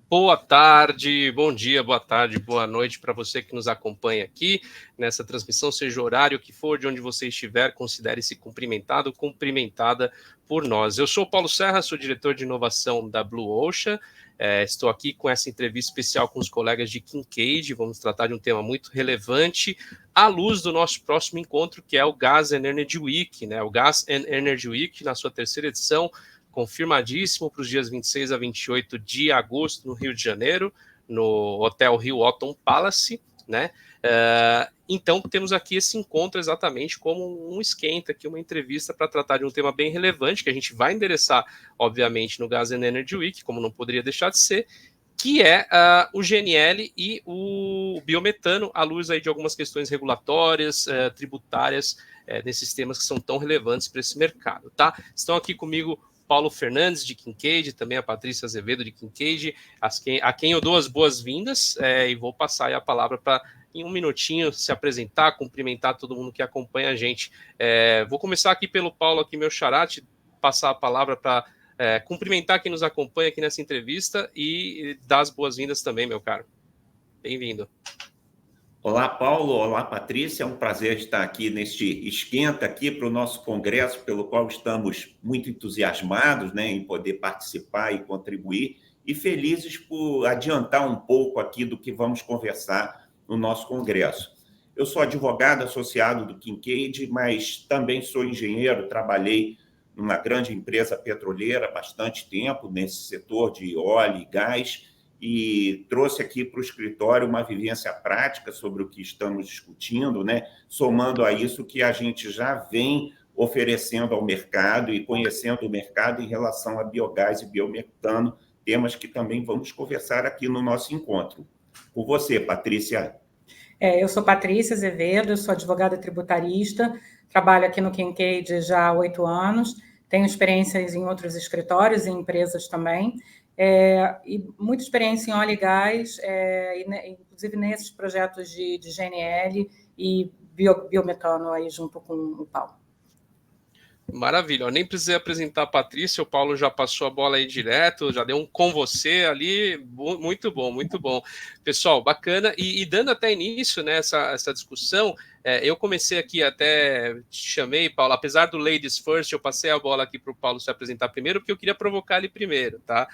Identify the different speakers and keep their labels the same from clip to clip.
Speaker 1: Boa tarde, bom dia, boa tarde, boa noite para você que nos acompanha aqui nessa transmissão, seja o horário que for, de onde você estiver, considere-se cumprimentado, cumprimentada por nós. Eu sou o Paulo Serra, sou diretor de inovação da Blue Ocean, estou aqui com essa entrevista especial com os colegas de Kincaid, vamos tratar de um tema muito relevante, à luz do nosso próximo encontro, que é o Gas and Energy Week, né? O Gas and Energy Week, na sua terceira edição, confirmadíssimo para os dias 26 a 28 de agosto no Rio de Janeiro, no Hotel Rio Otton Palace, né? Então temos aqui esse encontro exatamente como um esquenta, aqui uma entrevista para tratar de um tema bem relevante, que a gente vai endereçar, obviamente, no Gas and Energy Week, como não poderia deixar de ser, que é o GNL e o biometano, à luz aí de algumas questões regulatórias, tributárias, nesses temas que são tão relevantes para esse mercado, tá? Estão aqui comigo Paulo Fernandes, de Kincaid, também a Patrícia Azevedo, de Kincaid, a quem eu dou as boas-vindas, e vou passar aí a palavra para, em um minutinho, se apresentar, cumprimentar todo mundo que acompanha a gente. Vou começar aqui pelo Paulo, aqui meu xará, passar a palavra para cumprimentar quem nos acompanha aqui nessa entrevista e dar as boas-vindas também, meu caro. Bem-vindo.
Speaker 2: Olá, Paulo. Olá, Patrícia. É um prazer estar aqui neste esquenta aqui para o nosso congresso, pelo qual estamos muito entusiasmados, né, em poder participar e contribuir, e felizes por adiantar um pouco aqui do que vamos conversar no nosso congresso. Eu sou advogado associado do Kincaid, mas também sou engenheiro, trabalhei numa grande empresa petroleira há bastante tempo nesse setor de óleo e gás, e trouxe aqui para o escritório uma vivência prática sobre o que estamos discutindo, né? Somando a isso que a gente já vem oferecendo ao mercado e conhecendo o mercado em relação a biogás e biometano, temas que também vamos conversar aqui no nosso encontro. Com você, Patrícia.
Speaker 3: Eu sou Patrícia Azevedo, sou advogada tributarista, trabalho aqui no Kincaid já há 8 anos, tenho experiências em outros escritórios e empresas também, e muita experiência em óleo e gás, inclusive nesses projetos de GNL e biometano aí junto com o Paulo.
Speaker 1: Maravilha, eu nem precisei apresentar a Patrícia, o Paulo já passou a bola aí direto, já deu um com você ali, muito bom, muito bom. Pessoal, bacana, e dando até início, né, essa discussão, eu comecei aqui, até te chamei, Paulo, apesar do Ladies First, eu passei a bola aqui para o Paulo se apresentar primeiro, porque eu queria provocar ele primeiro, tá?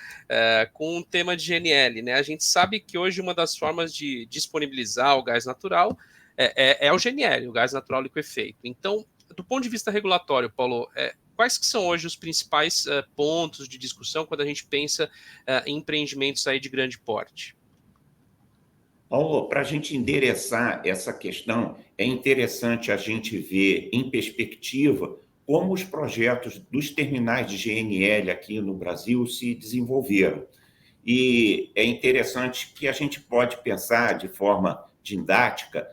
Speaker 1: Com o tema de GNL, né? A gente sabe que hoje uma das formas de disponibilizar o gás natural é o GNL, o gás natural liquefeito. Então, do ponto de vista regulatório, Paulo, quais que são hoje os principais pontos de discussão quando a gente pensa em empreendimentos aí de grande porte?
Speaker 2: Paulo, para a gente endereçar essa questão, é interessante a gente ver em perspectiva como os projetos dos terminais de GNL aqui no Brasil se desenvolveram. E é interessante que a gente pode pensar de forma didática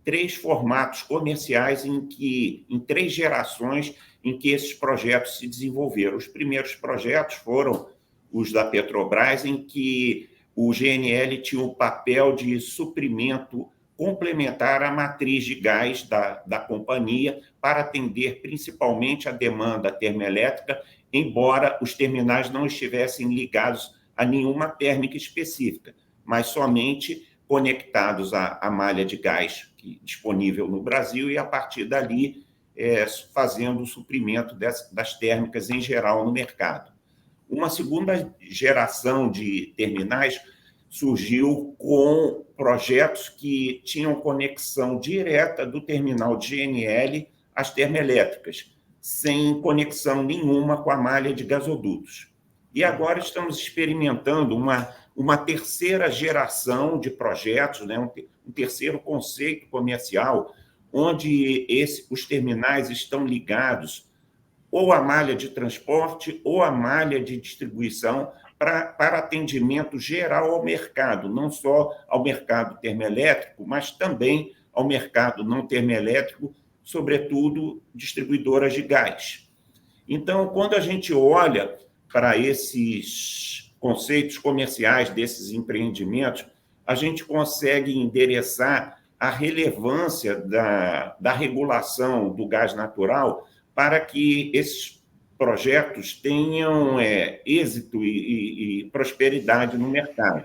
Speaker 2: 3 formatos comerciais em 3 gerações em que esses projetos se desenvolveram. Os primeiros projetos foram os da Petrobras, em que o GNL tinha o papel de suprimento complementar à matriz de gás da companhia para atender principalmente a demanda termoelétrica, embora os terminais não estivessem ligados a nenhuma térmica específica, mas somente conectados à malha de gás disponível no Brasil e, a partir dali, fazendo o suprimento das térmicas em geral no mercado. Uma segunda geração de terminais surgiu com projetos que tinham conexão direta do terminal de GNL às termoelétricas, sem conexão nenhuma com a malha de gasodutos. E agora estamos experimentando uma terceira geração de projetos, né? Um terceiro conceito comercial, onde os terminais estão ligados ou à malha de transporte ou à malha de distribuição para atendimento geral ao mercado, não só ao mercado termoelétrico, mas também ao mercado não termoelétrico, sobretudo distribuidoras de gás. Então, quando a gente olha para esses conceitos comerciais desses empreendimentos, a gente consegue endereçar a relevância da regulação do gás natural para que esses projetos tenham êxito e prosperidade no mercado.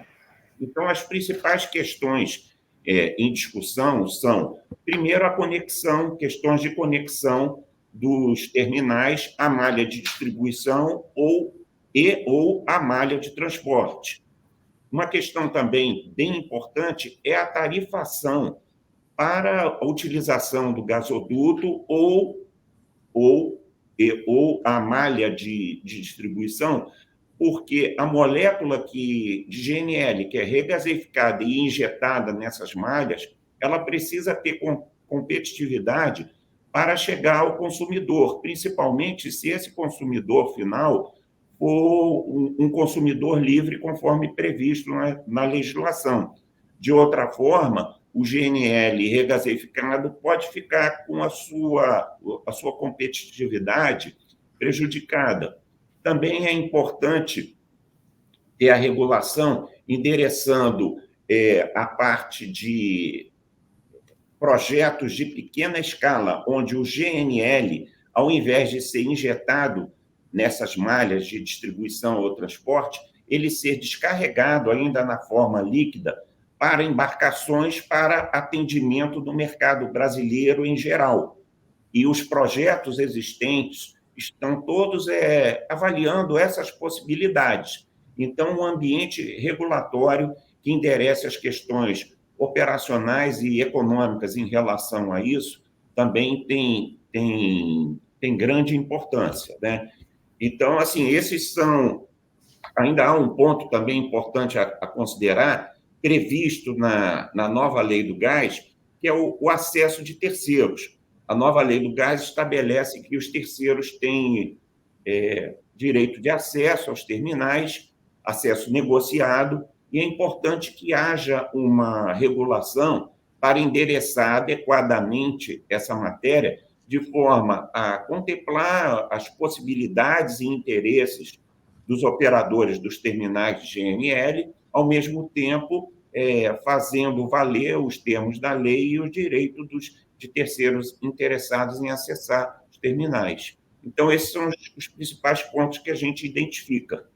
Speaker 2: Então, as principais questões em discussão são, primeiro, a conexão, questões de conexão dos terminais à malha de distribuição ou a malha de transporte. Uma questão também bem importante é a tarifação para a utilização do gasoduto ou a malha de distribuição, porque a molécula de GNL, que é regasificada e injetada nessas malhas, ela precisa ter competitividade para chegar ao consumidor, principalmente se esse consumidor final for um consumidor livre, conforme previsto na legislação. De outra forma, o GNL regasificado pode ficar com a sua competitividade prejudicada. Também é importante ter a regulação endereçando a parte de projetos de pequena escala, onde o GNL, ao invés de ser injetado nessas malhas de distribuição ou transporte, ele ser descarregado ainda na forma líquida para embarcações para atendimento do mercado brasileiro em geral. E os projetos existentes estão todos avaliando essas possibilidades. Então, um ambiente regulatório que enderece as questões operacionais e econômicas em relação a isso também tem grande importância, né? Então, assim, esses são... Ainda há um ponto também importante a considerar, previsto na nova lei do gás, que é o acesso de terceiros. A nova lei do gás estabelece que os terceiros têm direito de acesso aos terminais, acesso negociado, e é importante que haja uma regulação para endereçar adequadamente essa matéria, de forma a contemplar as possibilidades e interesses dos operadores dos terminais de GNL, ao mesmo tempo fazendo valer os termos da lei e o direito de terceiros interessados em acessar os terminais. Então, esses são os principais pontos que a gente identifica.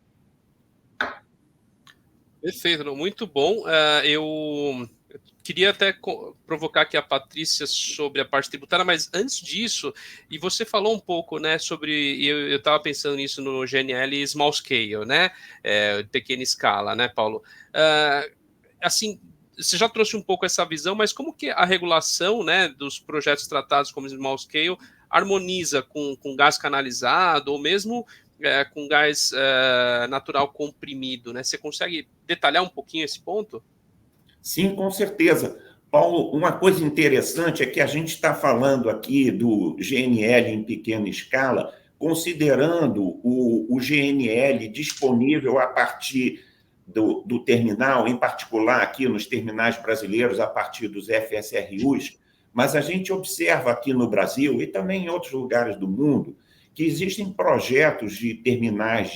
Speaker 1: Perfeito, muito bom. Eu queria até provocar aqui a Patrícia sobre a parte tributária, mas antes disso, e você falou um pouco, né, sobre, eu estava pensando nisso no GNL Small Scale, né, pequena escala, né, Paulo? Assim, você já trouxe um pouco essa visão, mas como que a regulação, né, dos projetos tratados como Small Scale harmoniza com gás canalizado ou mesmo com gás natural comprimido, né? Você consegue detalhar um pouquinho esse ponto?
Speaker 2: Sim, com certeza. Paulo, uma coisa interessante é que a gente está falando aqui do GNL em pequena escala, considerando o GNL disponível a partir do terminal, em particular aqui nos terminais brasileiros, a partir dos FSRUs, mas a gente observa aqui no Brasil e também em outros lugares do mundo que existem projetos de terminais,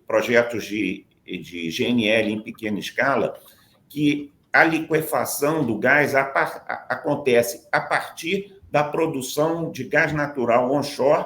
Speaker 2: projetos de GNL em pequena escala, que a liquefação do gás acontece a partir da produção de gás natural onshore,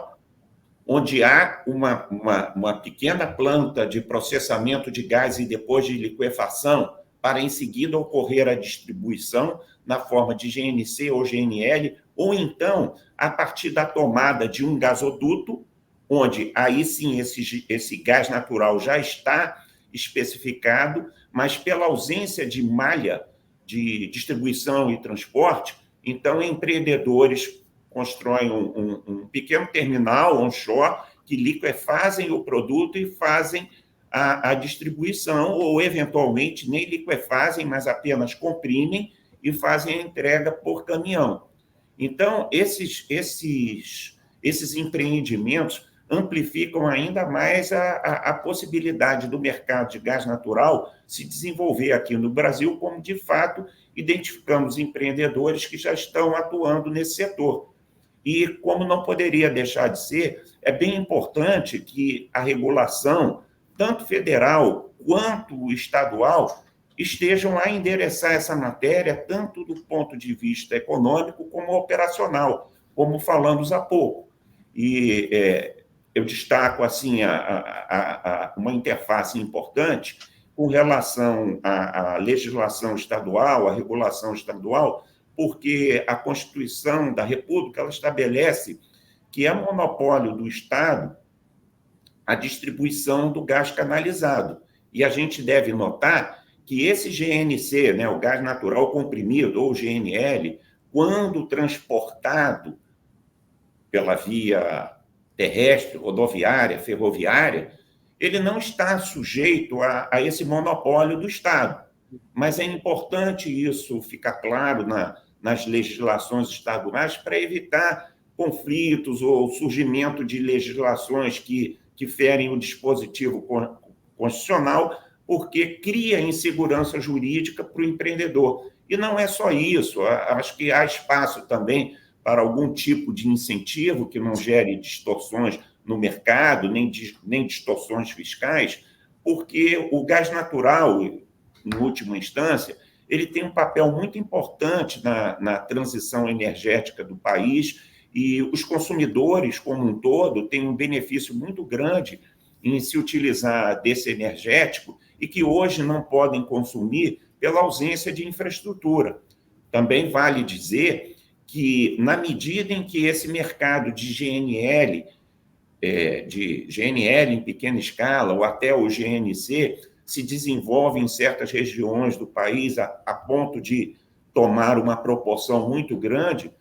Speaker 2: onde há uma pequena planta de processamento de gás e depois de liquefação, para em seguida ocorrer a distribuição na forma de GNC ou GNL, ou então a partir da tomada de um gasoduto, onde aí sim esse gás natural já está especificado, mas pela ausência de malha de distribuição e transporte, então empreendedores constroem um pequeno terminal onshore que liquefazem o produto e fazem a distribuição, ou eventualmente nem liquefazem, mas apenas comprimem e fazem a entrega por caminhão. Então, esses empreendimentos amplificam ainda mais a possibilidade do mercado de gás natural se desenvolver aqui no Brasil, como, de fato, identificamos empreendedores que já estão atuando nesse setor. E, como não poderia deixar de ser, é bem importante que a regulação, tanto federal quanto estadual, estejam a endereçar essa matéria, tanto do ponto de vista econômico como operacional, como falamos há pouco. E eu destaco assim uma interface importante com relação à legislação estadual, à regulação estadual, porque a Constituição da República ela estabelece que é monopólio do Estado a distribuição do gás canalizado. E a gente deve notar que esse GNC, né, o gás natural comprimido, ou GNL, quando transportado pela via terrestre, rodoviária, ferroviária, ele não está sujeito a esse monopólio do Estado. Mas é importante isso ficar claro nas legislações estaduais para evitar conflitos ou surgimento de legislações que ferem o dispositivo constitucional, porque cria insegurança jurídica para o empreendedor. E não é só isso, acho que há espaço também para algum tipo de incentivo que não gere distorções no mercado, nem distorções fiscais, porque o gás natural, em última instância, ele tem um papel muito importante na transição energética do país e os consumidores, como um todo, têm um benefício muito grande em se utilizar desse energético e que hoje não podem consumir pela ausência de infraestrutura. Também vale dizer que, na medida em que esse mercado de GNL em pequena escala, ou até o GNC, se desenvolve em certas regiões do país a ponto de tomar uma proporção muito grande,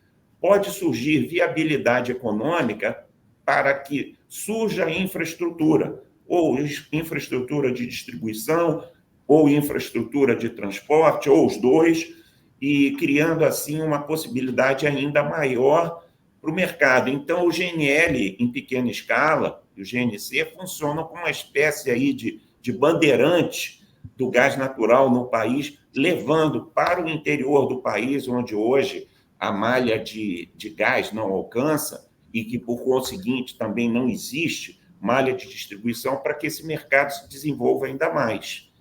Speaker 2: pode surgir viabilidade econômica para que surja infraestrutura, ou infraestrutura de distribuição, ou infraestrutura de transporte, ou os dois, e criando, assim, uma possibilidade ainda maior para o mercado. Então, o GNL em pequena escala e o GNC funcionam como uma espécie aí de bandeirante do gás natural no país, levando para o interior do país, onde hoje a malha de gás não alcança e que, por conseguinte, também não existe malha de distribuição para que esse mercado se desenvolva ainda mais.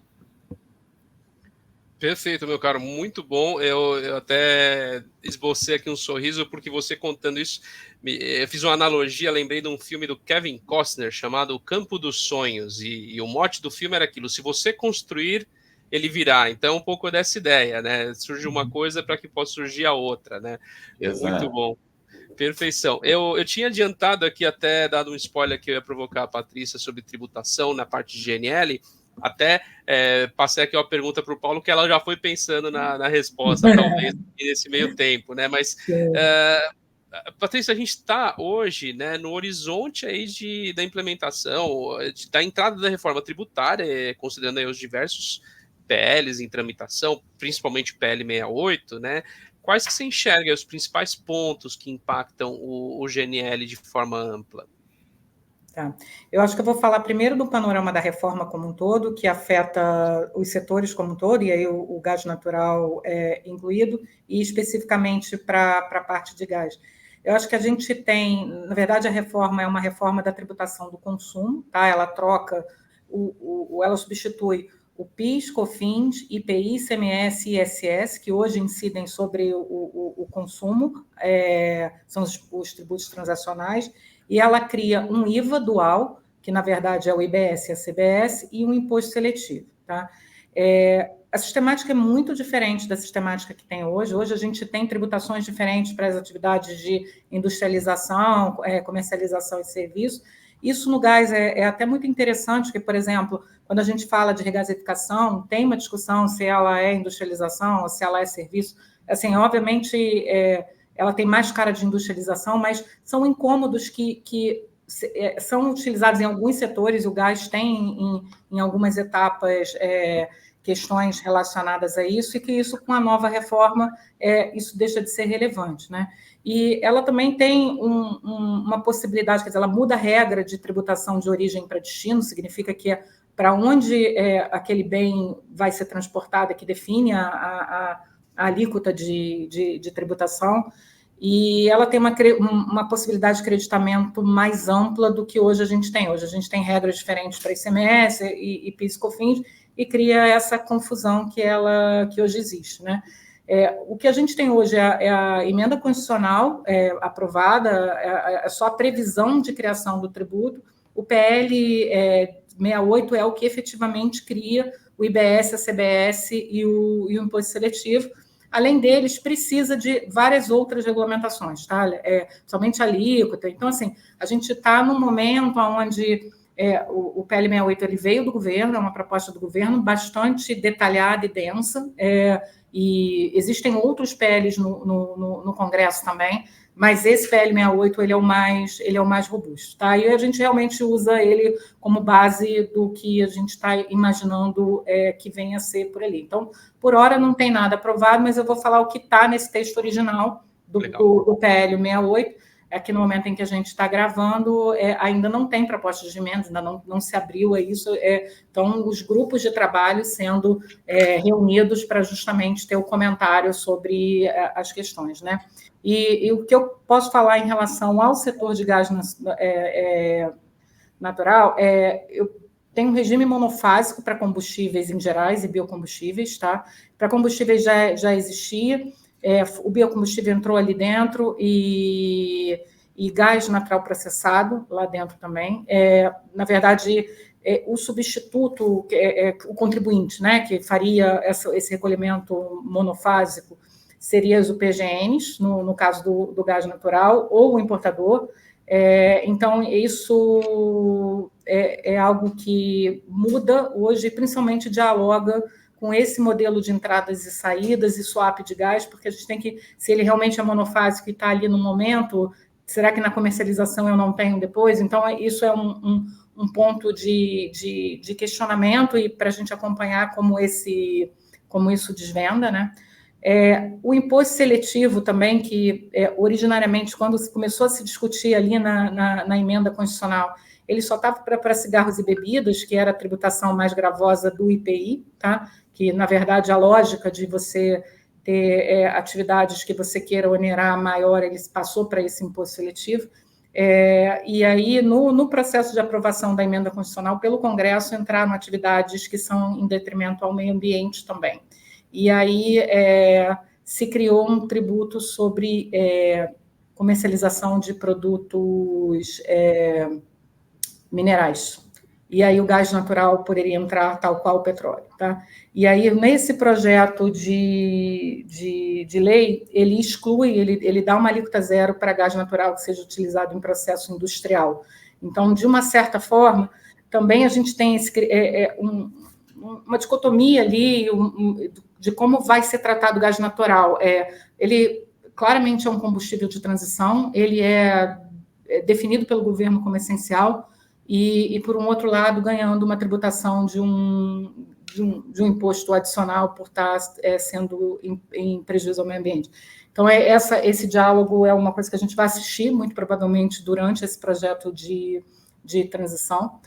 Speaker 1: Perfeito, meu caro, muito bom. Eu até esbocei aqui um sorriso, porque você contando isso, eu fiz uma analogia, lembrei de um filme do Kevin Costner chamado O Campo dos Sonhos, e o mote do filme era aquilo: se você construir, ele virá. Então, um pouco dessa ideia, né? Surge uma coisa para que possa surgir a outra, né?
Speaker 2: Exato.
Speaker 1: Muito bom. Perfeição. Eu tinha adiantado aqui, até dado um spoiler que eu ia provocar a Patrícia sobre tributação na parte de GNL, até passei aqui uma pergunta para o Paulo, que ela já foi pensando na resposta, talvez, nesse meio tempo, né? Mas, Patrícia, a gente está hoje, né, no horizonte aí da implementação, da entrada da reforma tributária, considerando aí os diversos PLs em tramitação, principalmente o PL 68, né? Quais que você enxerga os principais pontos que impactam o GNL de forma ampla?
Speaker 3: Tá. Eu acho que eu vou falar primeiro do panorama da reforma como um todo, que afeta os setores como um todo, e aí o gás natural é incluído, e especificamente para a parte de gás. Eu acho que a gente tem, na verdade, a reforma é uma reforma da tributação do consumo, tá? Ela troca, ela substitui o PIS, COFINS, IPI, ICMS e ISS, que hoje incidem sobre o consumo, são os tributos transacionais, e ela cria um IVA dual, que na verdade é o IBS e a CBS, e um imposto seletivo. Tá? A sistemática é muito diferente da sistemática que tem hoje. Hoje a gente tem tributações diferentes para as atividades de industrialização, comercialização e serviço. Isso no gás é até muito interessante, porque, por exemplo, quando a gente fala de regasificação, tem uma discussão se ela é industrialização ou se ela é serviço. Assim, obviamente, ela tem mais cara de industrialização, mas são incômodos que são utilizados em alguns setores. O gás tem, em algumas etapas, questões relacionadas a isso, e que isso, com a nova reforma, isso deixa de ser relevante, né? E ela também tem uma possibilidade, quer dizer, ela muda a regra de tributação de origem para destino, significa que para onde aquele bem vai ser transportado é que define a alíquota de tributação, e ela tem uma possibilidade de creditamento mais ampla do que hoje a gente tem. Hoje a gente tem regras diferentes para ICMS e PIS e COFINS, e cria essa confusão que hoje existe, né? O que a gente tem hoje é a emenda constitucional aprovada, é só a previsão de criação do tributo. O PL 68 é o que efetivamente cria o IBS, a CBS e o imposto seletivo. Além deles, precisa de várias outras regulamentações, tá? Somente a alíquota. Então, assim, a gente está num momento onde o PL 68 ele veio do governo, é uma proposta do governo bastante detalhada e densa, e existem outros PLs no Congresso também, mas esse PL 68 ele é o mais robusto, tá? E a gente realmente usa ele como base do que a gente está imaginando que venha a ser por ali. Então, por hora não tem nada aprovado, mas eu vou falar o que está nesse texto original do PL 68. Aqui no momento em que a gente está gravando, ainda não tem proposta de emendas, ainda não se abriu a isso. Então, os grupos de trabalho sendo reunidos para justamente ter o comentário sobre as questões, né? E o que eu posso falar em relação ao setor de gás natural, eu tenho um regime monofásico para combustíveis em gerais e biocombustíveis, tá? Para combustíveis já existia, o biocombustível entrou ali dentro e gás natural processado lá dentro também. Na verdade, o substituto, o contribuinte, né, que faria esse recolhimento monofásico, seria os UPGNs, no caso do gás natural, ou o importador. Então, isso é algo que muda hoje, principalmente dialoga com esse modelo de entradas e saídas e swap de gás, porque a gente tem que, se ele realmente é monofásico e está ali no momento, será que na comercialização eu não tenho depois? Então, isso é um ponto de questionamento e para a gente acompanhar como isso desvenda, né? O imposto seletivo também, que originariamente, quando começou a se discutir ali na emenda constitucional, ele só estava para cigarros e bebidas, que era a tributação mais gravosa do IPI, tá? Que, na verdade, a lógica de você ter atividades que você queira onerar maior, ele passou para esse imposto seletivo. E aí, no processo de aprovação da emenda constitucional pelo Congresso, entraram atividades que são em detrimento ao meio ambiente também. E aí se criou um tributo sobre comercialização de produtos minerais. E aí o gás natural poderia entrar tal qual o petróleo, tá? E aí, nesse projeto de lei, ele exclui, ele dá uma alíquota zero para gás natural que seja utilizado em processo industrial. Então, de uma certa forma, também a gente tem uma dicotomia ali de como vai ser tratado o gás natural. Ele claramente é um combustível de transição, ele é definido pelo governo como essencial e por um outro lado, ganhando uma tributação de um imposto adicional por estar sendo em prejuízo ao meio ambiente. Então, esse diálogo é uma coisa que a gente vai assistir, muito provavelmente, durante esse projeto de transição.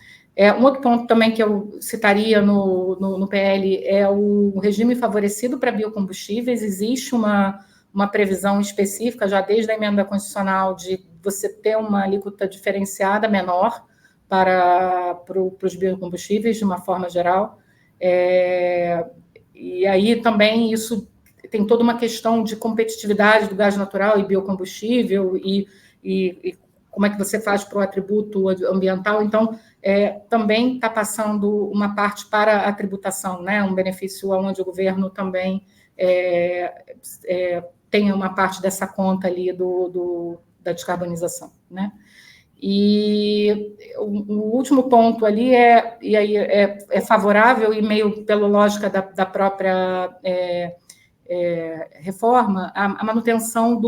Speaker 3: Um outro ponto também que eu citaria no PL é o regime favorecido para biocombustíveis. Existe uma previsão específica, já desde a emenda constitucional, de você ter uma alíquota diferenciada menor para os biocombustíveis, de uma forma geral. E aí também isso tem toda uma questão de competitividade do gás natural e biocombustível e como é que você faz para o atributo ambiental. Então, também está passando uma parte para a tributação, né? Um benefício onde o governo também tem uma parte dessa conta ali da descarbonização, né? E o último ponto ali é favorável e meio pela lógica da própria reforma, a manutenção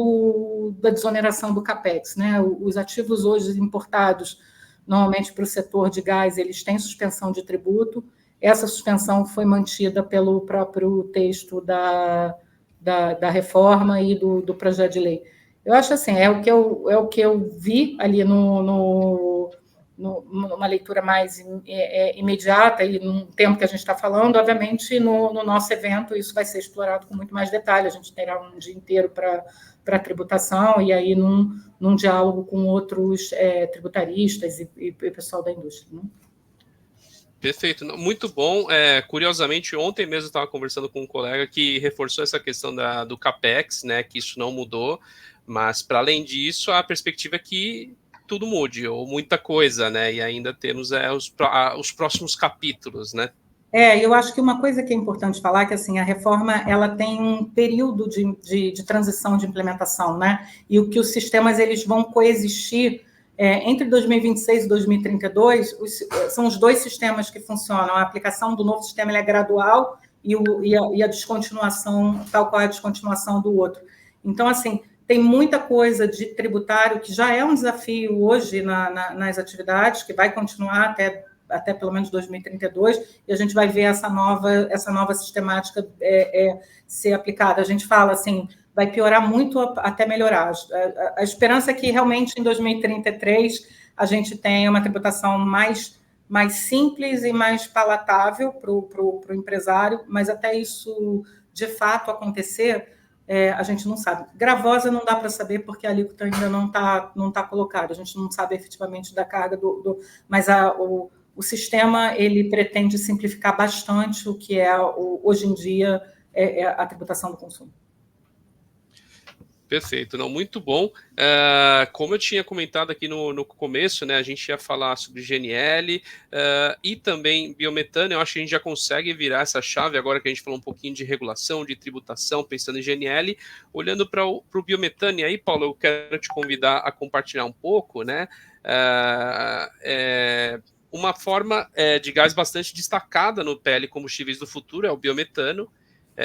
Speaker 3: da desoneração do CAPEX, né? Os ativos hoje importados, normalmente para o setor de gás, eles têm suspensão de tributo. Essa suspensão foi mantida pelo próprio texto da reforma e do projeto de lei. Eu acho assim, é o que eu vi ali numa leitura mais imediata e num tempo que a gente está falando. Obviamente, no nosso evento, isso vai ser explorado com muito mais detalhe. A gente terá um dia inteiro para a tributação e aí num diálogo com outros tributaristas e pessoal da indústria, né?
Speaker 1: Perfeito, muito bom. Curiosamente, ontem mesmo eu estava conversando com um colega que reforçou essa questão do CAPEX, né, que isso não mudou, mas para além disso, a perspectiva é que tudo mude, ou muita coisa, né, e ainda temos os próximos capítulos, né?
Speaker 3: Eu acho que uma coisa que é importante falar é que assim, a reforma ela tem um período de transição, de implementação, né? E o que os sistemas eles vão coexistir entre 2026 e 2032, são os dois sistemas que funcionam. A aplicação do novo sistema é gradual e a descontinuação, tal qual a descontinuação do outro. Então, assim, tem muita coisa de tributário que já é um desafio hoje nas atividades, que vai continuar até pelo menos 2032, e a gente vai ver essa nova sistemática ser aplicada. A gente fala assim, vai piorar muito até melhorar. A esperança é que realmente em 2033 a gente tenha uma tributação mais simples e mais palatável para o empresário, mas até isso de fato acontecer, a gente não sabe. Gravosa não dá para saber porque a alíquota ainda não tá colocada, a gente não sabe efetivamente da carga mas o sistema ele pretende simplificar bastante o que hoje em dia a tributação do consumo.
Speaker 1: Perfeito, não, muito bom. Como eu tinha comentado aqui no começo, né, a gente ia falar sobre GNL e também biometano. Eu acho que a gente já consegue virar essa chave agora que a gente falou um pouquinho de regulação, de tributação, pensando em GNL, olhando para o biometano. E aí, Paulo, eu quero te convidar a compartilhar um pouco, né? Uma forma de gás bastante destacada no PL Combustíveis do Futuro é o biometano.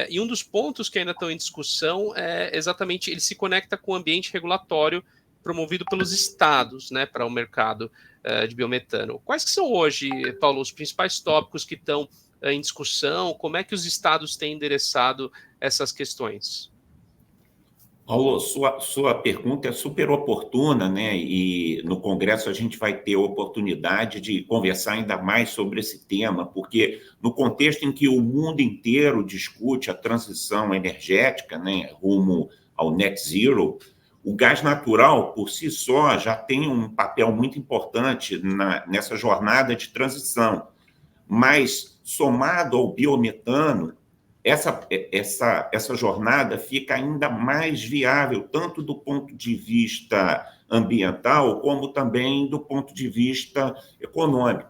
Speaker 1: E um dos pontos que ainda estão em discussão é exatamente, ele se conecta com o ambiente regulatório promovido pelos estados, né, para o mercado de biometano. Quais que são hoje, Paulo, os principais tópicos que estão em discussão? Como é que os estados têm endereçado essas questões?
Speaker 2: Paulo, sua pergunta é super oportuna, né? E no Congresso a gente vai ter a oportunidade de conversar ainda mais sobre esse tema, porque no contexto em que o mundo inteiro discute a transição energética, né, rumo ao net zero, o gás natural, por si só, já tem um papel muito importante nessa jornada de transição. Mas, somado ao biometano, essa jornada fica ainda mais viável, tanto do ponto de vista ambiental, como também do ponto de vista econômico.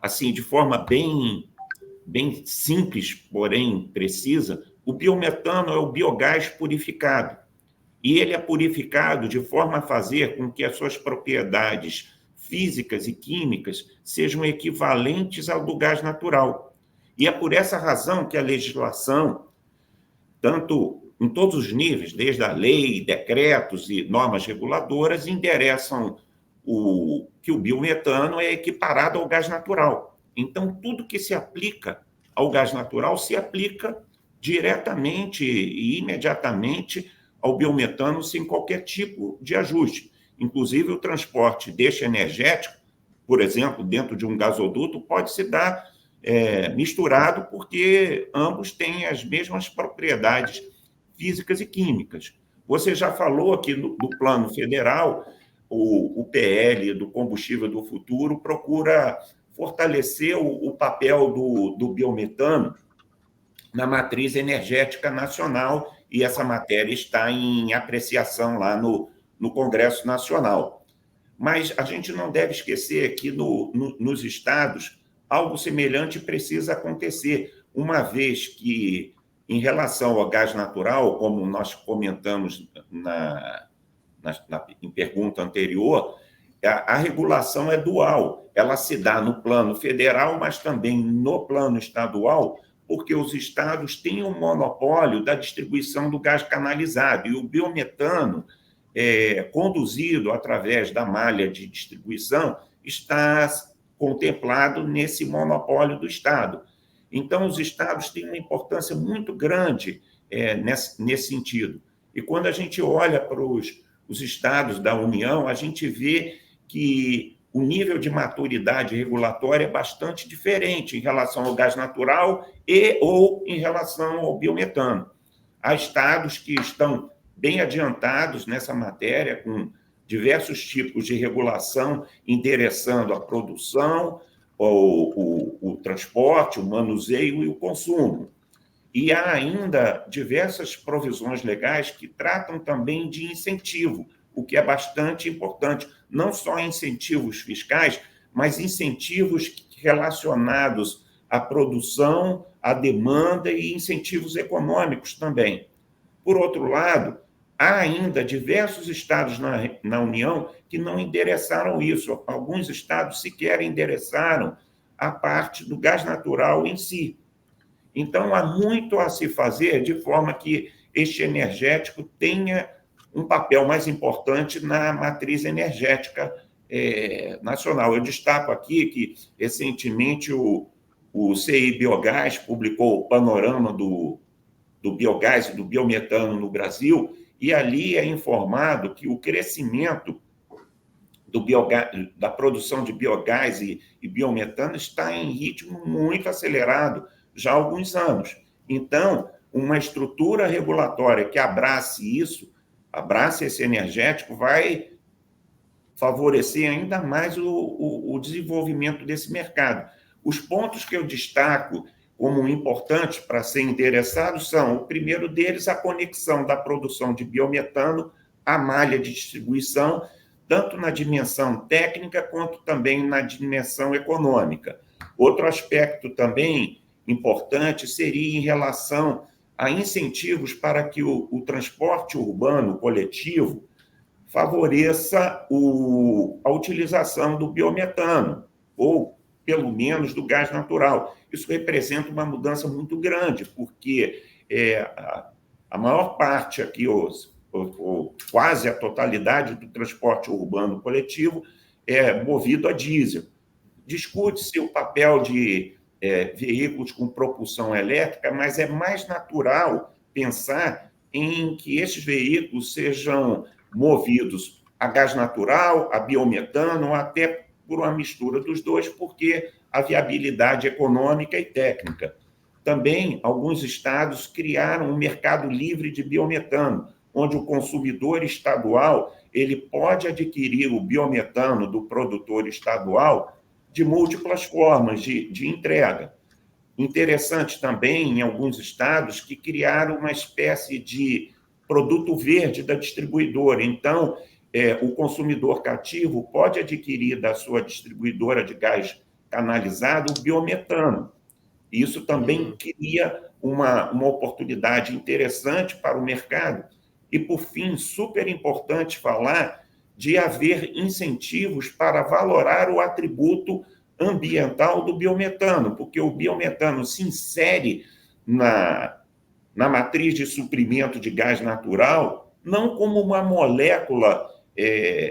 Speaker 2: Assim, de forma bem simples, porém precisa, o biometano é o biogás purificado. E ele é purificado de forma a fazer com que as suas propriedades físicas e químicas sejam equivalentes ao do gás natural. E é por essa razão que a legislação, tanto em todos os níveis, desde a lei, decretos e normas reguladoras, endereçam que o biometano é equiparado ao gás natural. Então, tudo que se aplica ao gás natural se aplica diretamente e imediatamente ao biometano sem qualquer tipo de ajuste. Inclusive, o transporte deste energético, por exemplo, dentro de um gasoduto, pode se dar misturado, porque ambos têm as mesmas propriedades físicas e químicas. Você já falou aqui do plano federal, o PL do Combustível do Futuro procura fortalecer o papel do biometano na matriz energética nacional, e essa matéria está em apreciação lá no Congresso Nacional. Mas a gente não deve esquecer que nos estados algo semelhante precisa acontecer, uma vez que, em relação ao gás natural, como nós comentamos em pergunta anterior, a regulação é dual. Ela se dá no plano federal, mas também no plano estadual, porque os estados têm um monopólio da distribuição do gás canalizado, e o biometano, conduzido através da malha de distribuição, está contemplado nesse monopólio do Estado. Então, os estados têm uma importância muito grande nesse sentido. E quando a gente olha para os estados da União, a gente vê que o nível de maturidade regulatória é bastante diferente em relação ao gás natural ou em relação ao biometano. Há estados que estão bem adiantados nessa matéria, com diversos tipos de regulação interessando a produção, o transporte, o manuseio e o consumo. E há ainda diversas provisões legais que tratam também de incentivo, o que é bastante importante, não só incentivos fiscais, mas incentivos relacionados à produção, à demanda e incentivos econômicos também. Por outro lado, há ainda diversos estados na União que não endereçaram isso. Alguns estados sequer endereçaram a parte do gás natural em si. Então, há muito a se fazer de forma que este energético tenha um papel mais importante na matriz energética nacional. Eu destaco aqui que, recentemente, o CI Biogás publicou o panorama do biogás e do biometano no Brasil, e ali é informado que o crescimento da produção de biogás e biometano está em ritmo muito acelerado já há alguns anos. Então, uma estrutura regulatória que abrace isso, abrace esse energético, vai favorecer ainda mais o desenvolvimento desse mercado. Os pontos que eu destaco como importantes para ser interessados são, o primeiro deles, a conexão da produção de biometano à malha de distribuição, tanto na dimensão técnica quanto também na dimensão econômica. Outro aspecto também importante seria em relação a incentivos para que o transporte urbano coletivo favoreça a utilização do biometano, ou pelo menos do gás natural. Isso representa uma mudança muito grande, porque a maior parte aqui, ou quase a totalidade do transporte urbano coletivo é movido a diesel. Discute-se o papel de veículos com propulsão elétrica, mas é mais natural pensar em que esses veículos sejam movidos a gás natural, a biometano, ou até por uma mistura dos dois, porque a viabilidade econômica e técnica. Também, alguns estados criaram um mercado livre de biometano, onde o consumidor estadual ele pode adquirir o biometano do produtor estadual de múltiplas formas de entrega. Interessante também, em alguns estados, que criaram uma espécie de produto verde da distribuidora. Então, o consumidor cativo pode adquirir da sua distribuidora de gás canalizado o biometano. Isso também cria uma oportunidade interessante para o mercado. E, por fim, super importante falar de haver incentivos para valorar o atributo ambiental do biometano, porque o biometano se insere na matriz de suprimento de gás natural não como uma molécula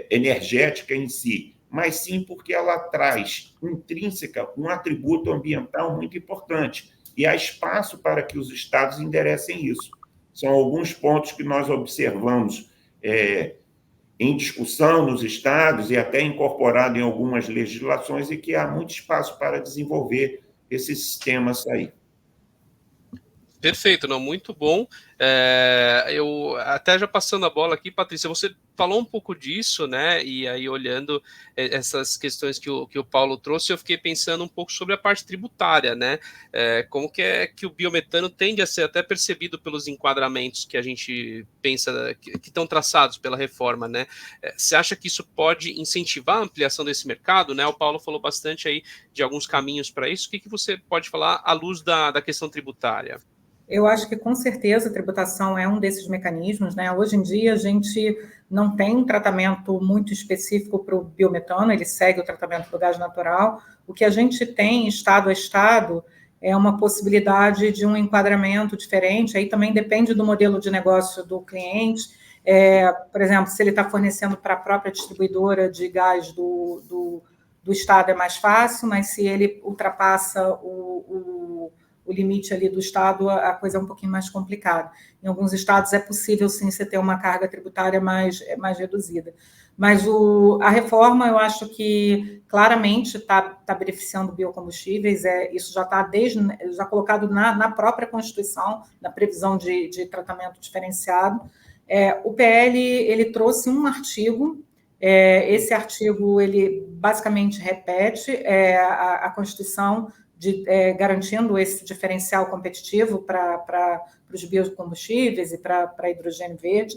Speaker 2: energética em si, mas sim porque ela traz intrínseca um atributo ambiental muito importante. E há espaço para que os estados enderecem isso. São alguns pontos que nós observamos em discussão nos estados e até incorporado em algumas legislações, e que há muito espaço para desenvolver esses sistemas aí.
Speaker 1: Perfeito, não, muito bom. Eu até já passando a bola aqui, Patrícia, você falou um pouco disso, né? E aí, olhando essas questões que o Paulo trouxe, eu fiquei pensando um pouco sobre a parte tributária, né? Como que é que o biometano tende a ser até percebido pelos enquadramentos que a gente pensa que estão traçados pela reforma, né? Você acha que isso pode incentivar a ampliação desse mercado, né? O Paulo falou bastante aí de alguns caminhos para isso. O que você pode falar à luz da questão tributária?
Speaker 3: Eu acho que, com certeza, a tributação é um desses mecanismos, né? Hoje em dia, a gente não tem um tratamento muito específico para o biometano, ele segue o tratamento do gás natural. O que a gente tem, estado a estado, é uma possibilidade de um enquadramento diferente, aí também depende do modelo de negócio do cliente. Por exemplo, se ele está fornecendo para a própria distribuidora de gás do estado é mais fácil, mas se ele ultrapassa o limite ali do estado, a coisa é um pouquinho mais complicada. Em alguns estados é possível, sim, você ter uma carga tributária mais reduzida. Mas a reforma, eu acho que claramente está beneficiando biocombustíveis, isso já está já colocado na própria Constituição, na previsão de tratamento diferenciado. O PL ele trouxe um artigo Esse artigo, ele basicamente repete a Constituição garantindo esse diferencial competitivo para os biocombustíveis e para hidrogênio verde,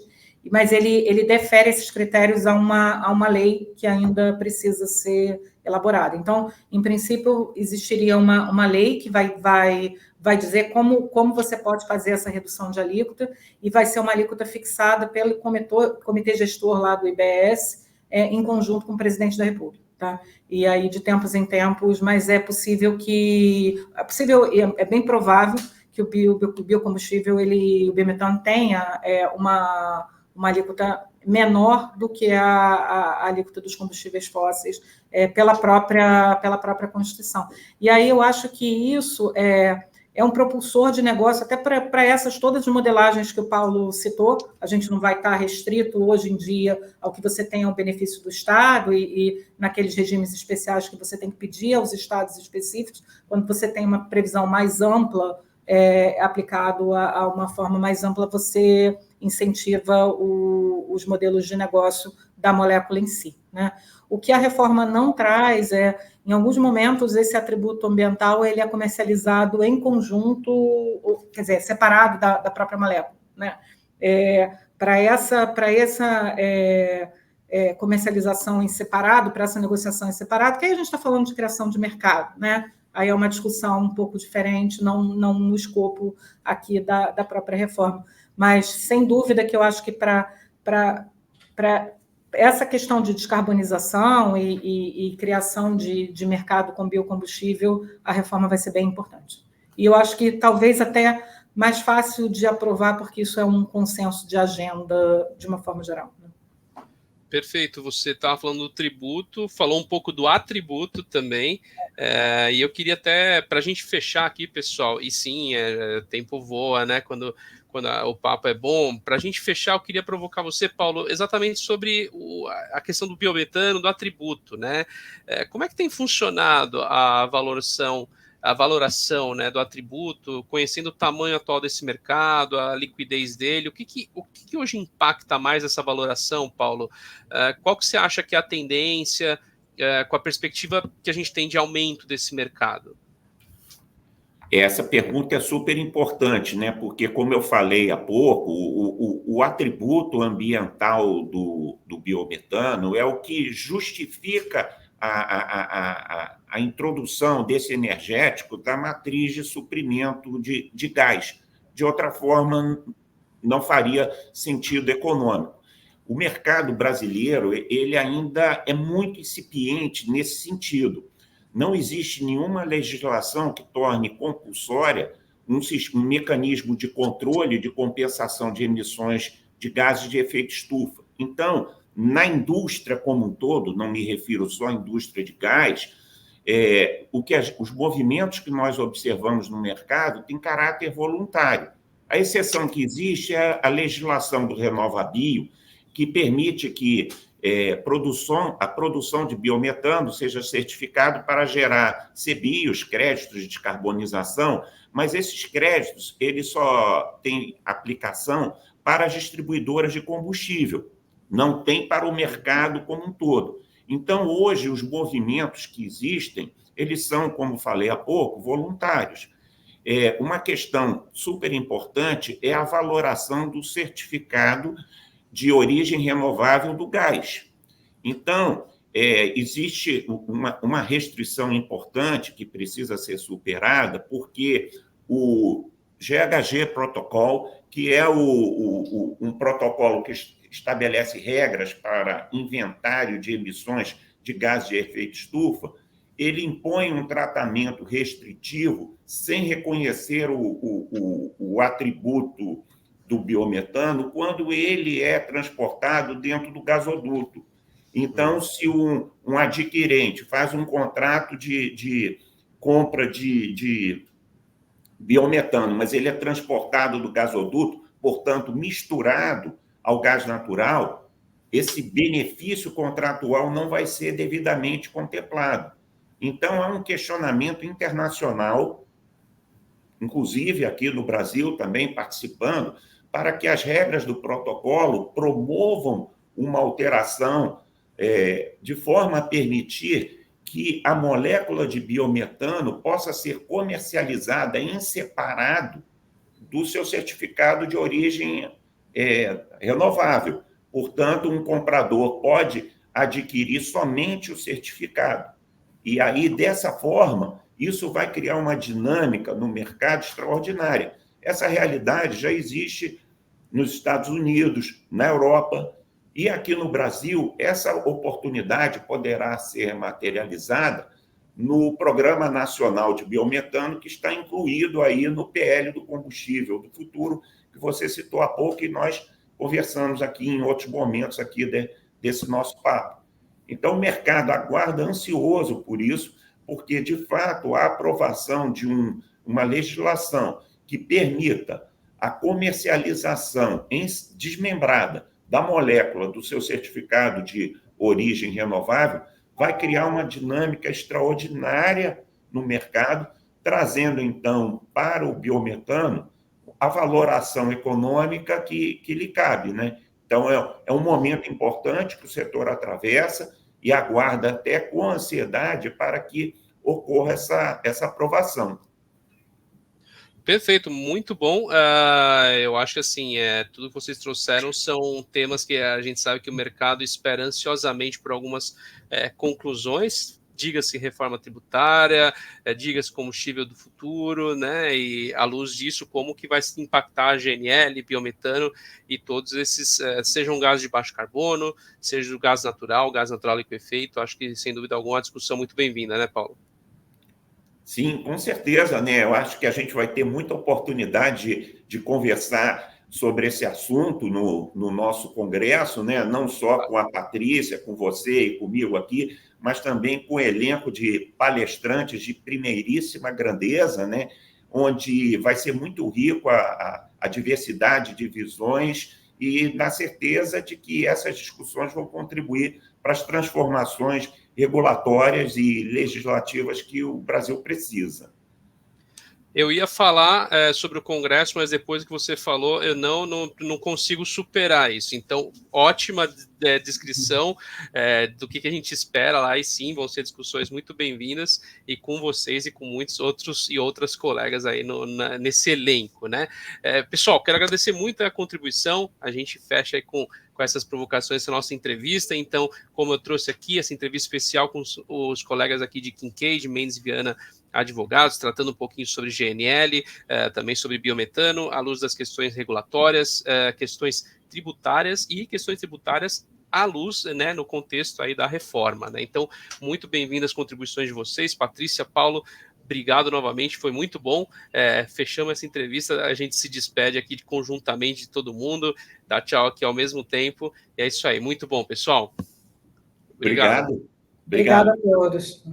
Speaker 3: mas ele defere esses critérios a uma lei que ainda precisa ser elaborada. Então, em princípio, existiria uma lei que vai dizer como você pode fazer essa redução de alíquota, e vai ser uma alíquota fixada pelo comitê gestor lá do IBS, em conjunto com o presidente da República. Tá? E aí, de tempos em tempos, mas é possível é bem provável que o biocombustível, o biometano tenha uma alíquota menor do que a alíquota dos combustíveis fósseis pela própria Constituição. E aí eu acho que isso é um propulsor de negócio até para essas todas as modelagens que o Paulo citou. A gente não vai estar restrito hoje em dia ao que você tem ao benefício do Estado e naqueles regimes especiais que você tem que pedir aos estados específicos, quando você tem uma previsão mais ampla, aplicado a uma forma mais ampla, você incentiva os modelos de negócio da molécula em si, né? O que a reforma não traz em alguns momentos, esse atributo ambiental ele é comercializado em conjunto, quer dizer, separado da própria molécula, né? Para essa comercialização em separado, para essa negociação em separado, que aí a gente está falando de criação de mercado, né? Aí é uma discussão um pouco diferente, não no escopo aqui da própria reforma. Mas, sem dúvida, que eu acho que para essa questão de descarbonização e criação de mercado com biocombustível, a reforma vai ser bem importante. E eu acho que talvez até mais fácil de aprovar, porque isso é um consenso de agenda de uma forma geral.
Speaker 1: Perfeito, você estava falando do tributo, falou um pouco do atributo também, e eu queria até, para a gente fechar aqui, pessoal, e sim, tempo voa, né, quando o papo é bom, para a gente fechar, eu queria provocar você, Paulo, exatamente sobre a questão do biometano, do atributo, né, como é que tem funcionado a valoração, né, do atributo, conhecendo o tamanho atual desse mercado, a liquidez dele, o que hoje impacta mais essa valoração, Paulo? Qual que você acha que é a tendência com a perspectiva que a gente tem de aumento desse mercado?
Speaker 2: Essa pergunta é super importante, né? Porque, como eu falei há pouco, o atributo ambiental do biometano é o que justifica a introdução desse energético da matriz de suprimento de gás. De outra forma, não faria sentido econômico. O mercado brasileiro ele ainda é muito incipiente nesse sentido. Não existe nenhuma legislação que torne compulsória um mecanismo de controle de compensação de emissões de gases de efeito estufa. Então, na indústria como um todo, não me refiro só à indústria de gás, os movimentos que nós observamos no mercado têm caráter voluntário. A exceção que existe é a legislação do RenovaBio, que permite que a produção de biometano seja certificado para gerar CBIOS, créditos de descarbonização, mas esses créditos eles só têm aplicação para as distribuidoras de combustível, não tem para o mercado como um todo. Então, hoje, os movimentos que existem, eles são, como falei há pouco, voluntários. Uma questão super importante é a valoração do certificado de origem renovável do gás. Então, existe uma restrição importante que precisa ser superada, porque o GHG Protocol, que é um protocolo que estabelece regras para inventário de emissões de gases de efeito estufa, ele impõe um tratamento restritivo sem reconhecer o atributo do biometano quando ele é transportado dentro do gasoduto. Então, se um adquirente faz um contrato de compra de biometano, mas ele é transportado do gasoduto, portanto, misturado ao gás natural, esse benefício contratual não vai ser devidamente contemplado. Então, há um questionamento internacional, inclusive aqui no Brasil também participando, para que as regras do protocolo promovam uma alteração de forma a permitir que a molécula de biometano possa ser comercializada em separado do seu certificado de origem renovável. Portanto, um comprador pode adquirir somente o certificado. E aí, dessa forma, isso vai criar uma dinâmica no mercado extraordinária. Essa realidade já existe nos Estados Unidos, na Europa, e aqui no Brasil, essa oportunidade poderá ser materializada no Programa Nacional de Biometano, que está incluído aí no PL do Combustível do Futuro, que você citou há pouco e nós conversamos aqui em outros momentos aqui desse nosso papo. Então, o mercado aguarda ansioso por isso, porque, de fato, a aprovação de uma legislação que permita a comercialização desmembrada da molécula do seu certificado de origem renovável vai criar uma dinâmica extraordinária no mercado, trazendo, então, para o biometano a valoração econômica que lhe cabe, né? Então, é um momento importante que o setor atravessa e aguarda até com ansiedade para que ocorra essa aprovação.
Speaker 1: Perfeito, muito bom. Eu acho que assim, tudo que vocês trouxeram são temas que a gente sabe que o mercado espera ansiosamente por algumas conclusões. Diga-se reforma tributária, diga-se combustível do futuro, né? E à luz disso, como que vai impactar a GNL, biometano e todos esses, sejam gases de baixo carbono, seja o gás natural liquefeito. Acho que, sem dúvida alguma, uma discussão muito bem-vinda, né, Paulo?
Speaker 2: Sim, com certeza, né? Eu acho que a gente vai ter muita oportunidade de conversar sobre esse assunto no nosso congresso, né? Não só com a Patrícia, com você e comigo aqui, mas também com o elenco de palestrantes de primeiríssima grandeza, né? Onde vai ser muito rico a diversidade de visões e na certeza de que essas discussões vão contribuir para as transformações regulatórias e legislativas que o Brasil precisa.
Speaker 1: Eu ia falar sobre o Congresso, mas depois que você falou, eu não consigo superar isso. Então, ótima descrição do que a gente espera lá, e sim, vão ser discussões muito bem-vindas, e com vocês e com muitos outros e outras colegas aí nesse elenco, né? Pessoal, quero agradecer muito a contribuição, a gente fecha aí com essas provocações essa nossa entrevista. Então, como eu trouxe aqui, essa entrevista especial com os colegas aqui de Kincaid, Mendes e Viana, advogados, tratando um pouquinho sobre GNL, também sobre biometano, à luz das questões regulatórias, questões tributárias e questões tributárias à luz, né, no contexto aí da reforma, né? Então, muito bem-vindas as contribuições de vocês, Patrícia, Paulo, obrigado novamente, foi muito bom. Fechamos essa entrevista, a gente se despede aqui conjuntamente de todo mundo, dá tchau aqui ao mesmo tempo, e é isso aí, muito bom, pessoal.
Speaker 2: Obrigado.
Speaker 3: Obrigada a todos.